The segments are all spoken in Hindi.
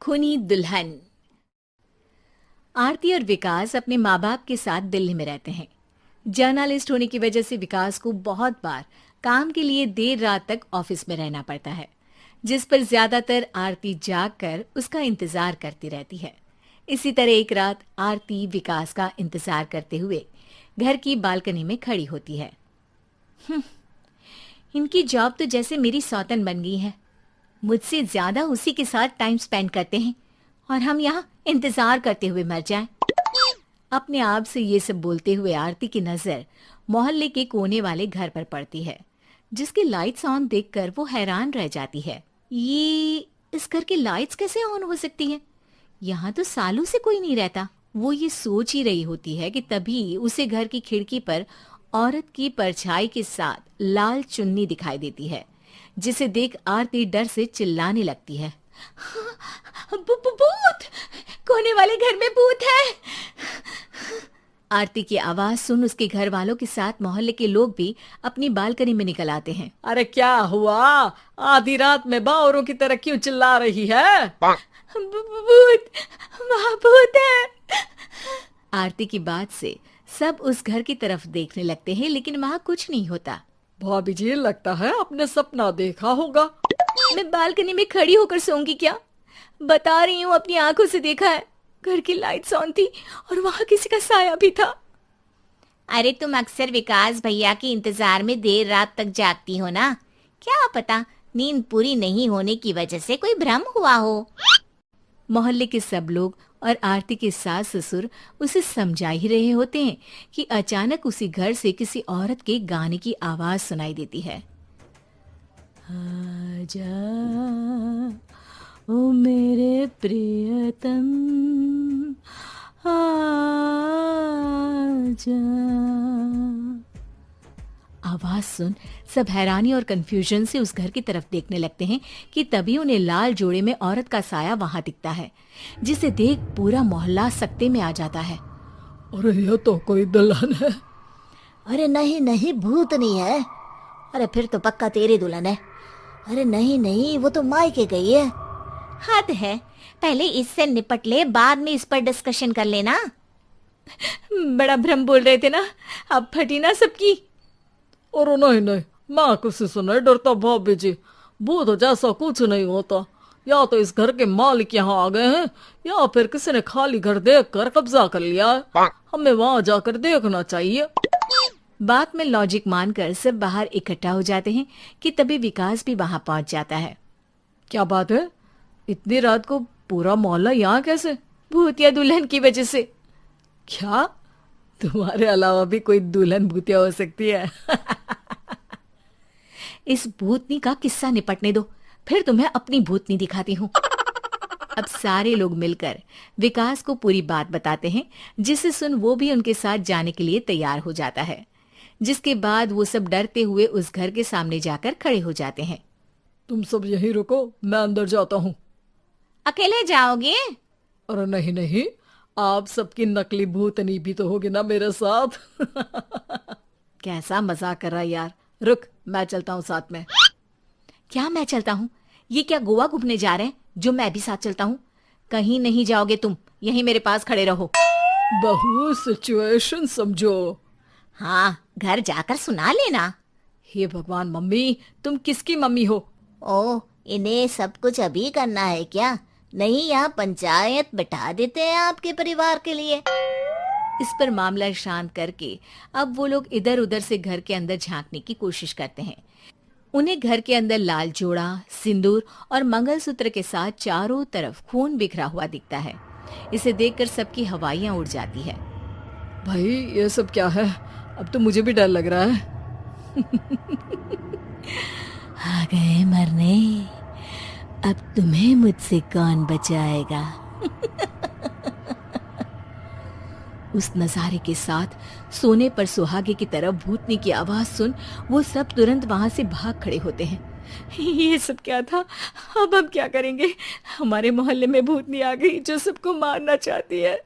खूनी दुल्हन। आरती और विकास अपने माँ बाप के साथ दिल्ली में रहते हैं। जर्नलिस्ट होने की वजह से विकास को बहुत बार काम के लिए देर रात तक ऑफिस में रहना पड़ता है, जिस पर ज्यादातर आरती जाग कर उसका इंतजार करती रहती है। इसी तरह एक रात आरती विकास का इंतजार करते हुए घर की बालकनी में खड़ी होती है। इनकी जॉब तो जैसे मेरी सौतन बन गई है। मुझसे ज्यादा उसी के साथ टाइम स्पेंड करते हैं और हम यहाँ इंतजार करते हुए मर जाएं। अपने आप से ये सब बोलते हुए आरती की नजर मोहल्ले के कोने वाले घर पर पड़ती है, जिसकी लाइट्स ऑन देखकर वो हैरान रह जाती है। ये इस घर की लाइट्स कैसे ऑन हो सकती हैं? यहाँ तो सालों से कोई नहीं रहता। वो ये सोच ही रही होती है कि तभी उसे घर की खिड़की पर औरत की परछाई के साथ लाल चुन्नी दिखाई देती है, जिसे देख आरती डर से चिल्लाने लगती है। भूत! कोने वाले घर में भूत है! आरती की आवाज सुन उसके घर वालों के साथ मोहल्ले के लोग भी अपनी बालकनी में निकल आते हैं। अरे क्या हुआ? आधी रात में बावरों की तरह क्यों चिल्ला रही है? भूत! वहाँ भूत है! आरती की बात से सब उस घर की तरफ देखने लगते हैं, लेकिन वहाँ कुछ नहीं होता। भाभी जी, लगता है आपने सपना देखा होगा। मैं बालकनी में खड़ी होकर सोऊंगी क्या? बता रही हूँ, अपनी आंखों से देखा है। घर की लाइट्स ऑन थी और वहाँ किसी का साया भी था। अरे तुम अक्सर विकास भैया के इंतजार में देर रात तक जागती हो ना, क्या पता नींद पूरी नहीं होने की वजह से कोई भ्रम हुआ हो। मोहल्ले के सब लोग और आरती के सास ससुर उसे समझा ही रहे होते हैं कि अचानक उसी घर से किसी औरत के गाने की आवाज सुनाई देती है। आजा ओ मेरे प्रियतम आजा। आवाज सुन सब हैरानी और कंफ्यूजन से उस घर की तरफ देखने लगते हैं कि तभी उन्हें लाल जोड़े में औरत का साया वहां दिखता है, जिसे देख पूरा मोहल्ला सकते में आ जाता है। अरे ये तो कोई दुल्हन है। अरे नहीं नहीं, भूत नहीं है। अरे फिर तो पक्का तेरी दुल्हन है। अरे नहीं नहीं, वो तो मायके गई है। हद है, पहले इससे निपट ले, बाद में इस पर डिस्कशन कर लेना। बड़ा भ्रम बोल रहे थे ना, अब फटी ना सबकी। और नहीं नहीं, मैं किसी से नहीं डरता भाभी जी। भूत जैसा कुछ नहीं होता। या तो इस घर के मालिक यहाँ आ गए हैं, या फिर किसी ने खाली घर देख कर कब्जा कर लिया है। हमें वहां जाकर देखना चाहिए। बात में लॉजिक मानकर सब बाहर इकट्ठा हो जाते हैं कि तभी विकास भी वहां पहुंच जाता है। क्या बात है? इतनी रात को पूरा मोहल्ला यहाँ कैसे? भूतिया दुल्हन की वजह से। क्या तुम्हारे अलावा भी कोई दुल्हन भूतिया हो सकती है? इस भूतनी का किस्सा निपटने दो, फिर तुम्हें अपनी भूतनी दिखाती हूँ। अब सारे लोग मिलकर विकास को पूरी बात बताते हैं, जिसे सुन वो भी उनके साथ जाने के लिए तैयार हो जाता है। जिसके बाद वो सब डरते हुए उस घर के सामने जाकर खड़े हो जाते हैं। तुम सब यहीं रुको, मैं अंदर जाता हूँ। अकेले जाओगे? अरे नहीं नहीं, आप सबकी नकली भूतनी भी तो होगी ना मेरे साथ। कैसा मजाक कर रहा है यार। रुक, मैं चलता हूँ साथ में। क्या मैं चलता हूँ? ये क्या गोवा घूमने जा रहे हैं जो मैं भी साथ चलता हूँ? कहीं नहीं जाओगे तुम, यहीं मेरे पास खड़े रहो। बहू, सिचुएशन समझो। हाँ, घर जाकर सुना लेना। हे भगवान, मम्मी तुम किसकी मम्मी हो? ओ, इन्हें सब कुछ अभी करना है क्या? नहीं, यहाँ पंचायत बिठा देते हैं आपके परिवार के लिए। इस पर मामला शांत करके अब वो लोग इधर उधर से घर के अंदर झांकने की कोशिश करते हैं। उन्हें घर के अंदर लाल जोड़ा, सिंदूर और मंगलसूत्र के साथ चारों तरफ खून बिखरा हुआ दिखता है। इसे देखकर सबकी हवाइयां उड़ जाती है। भाई ये सब क्या है? अब तो मुझे भी डर लग रहा है। आ गए मरने, अब तुम्हें मुझसे कौन बचाएगा? उस नजारे के साथ सोने पर सुहागे की तरफ भूतनी की आवाज सुन वो सब तुरंत वहां से भाग खड़े होते हैं। ये सब क्या था? अब हम क्या करेंगे? हमारे मोहल्ले में भूतनी आ गई जो सबको मारना चाहती है।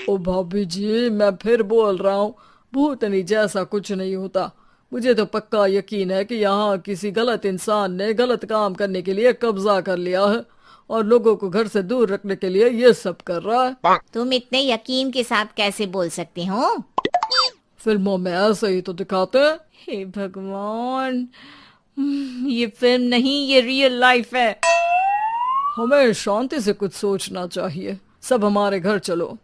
ओ भाभी जी, मैं फिर बोल रहा हूँ, भूतनी जैसा कुछ नहीं होता। मुझे तो पक्का यकीन है कि यहाँ किसी गलत इंसान ने गलत काम करने के लिए कब्जा कर लिया है और लोगों को घर से दूर रखने के लिए ये सब कर रहा है। तुम इतने यकीन के साथ कैसे बोल सकते हो? फिल्मों में ऐसे ही तो दिखाते हैं। हे भगवान, ये फिल्म नहीं, ये रियल लाइफ है। हमें शांति से कुछ सोचना चाहिए। सब हमारे घर चलो।